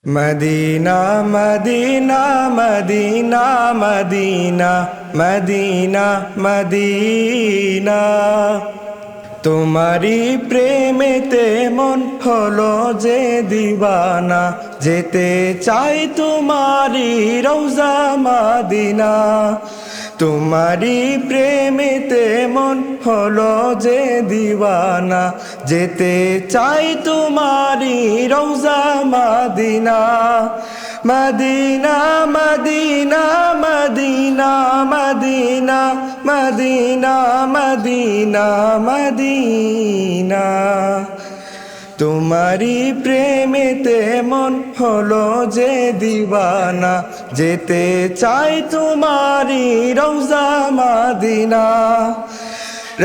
Medina Medina Medina Medina Medina Medina তোমারি প্রেমেতে মন হলো যে দিবানা, যেতে চাই তোমারি রওজা মদিনা। তোমারি প্রেমেতে মন হলো যে দিবানা, যেতে চাই তোমারি রওজা Medina. Medina Medina Medina Medina Medina Medina Medina তোমারি প্রেমেতে মন হলো যে দিবানা, যেতে চাই তোমারি রওজা মদিনা।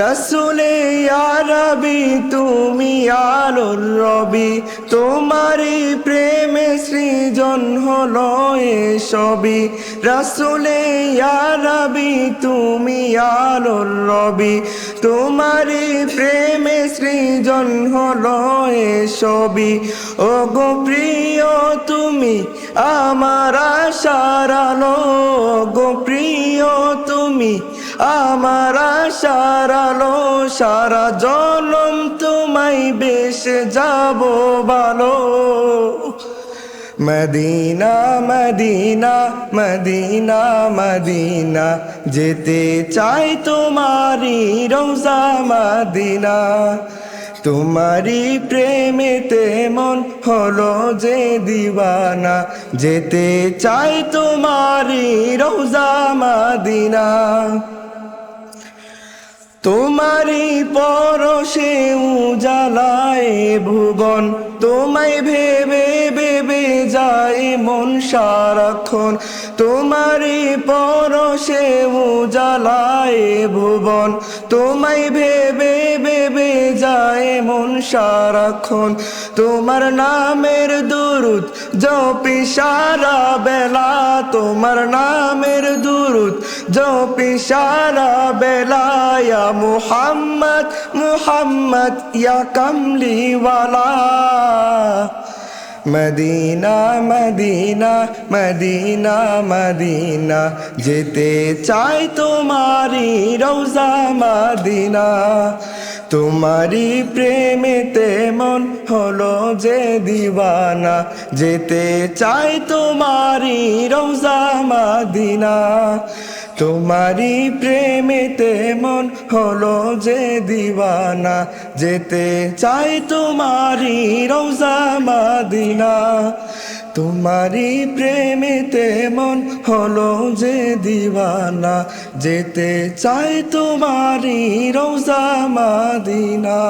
রসুলে ইয়া রবি তুমি আলোর রবি, তোমারি প্রেমে সৃজন হলো এসবই। রসুলে ইয়া রবি তুমি আলোর রবি, তোমারি প্রেমে সৃজন হলো এসবই। ও গো প্রিয় তুমি আমার আশার আলো, গো প্রিয় তুমি আমার আশার আলো। সারা জনম তোমায় বেশে যাব ভালো। মদিনা মদিনা মদিনা মদিনা যেতে চাই তোমারি রওজা মদিনা। তোমারি প্রেমেতে মন হলো যে দিবানা, যেতে চাই তোমারি রওজা মদিনা। তোমারি পরশে উজালায় ভুবন, তোমায় ভেবে ভেবে যায় মন সারাক্ষণ। তোমারি পরশে উজালায় ভুবন, তোমায় ভেবে ভেবে যায় মন সারাক্ষণ। তোমার নামের দুরুদ জপি সারা বেলা, তোমার নামের দুরুদ জপি সারা বেলা। ইয়া মুহাম্মদ মুহাম্মদ ইয়া কামলিওয়ালা। মদিনা মদিনা মদিনা মদিনা যেতে চাই তোমারি রওজা মদিনা। তোমারি প্রেমেতে মন হলো যে দিবানা, যেতে চাই তোমারি রওজা মদিনা। তোমারি প্রেমেতে মন হলো যে দিবানা, যেতে চাই তোমারি রওজা মদিনা। তোমারি প্রেমেতে মন হলো যে দিবানা, যেতে চাই তোমারি রওজা মদিনা।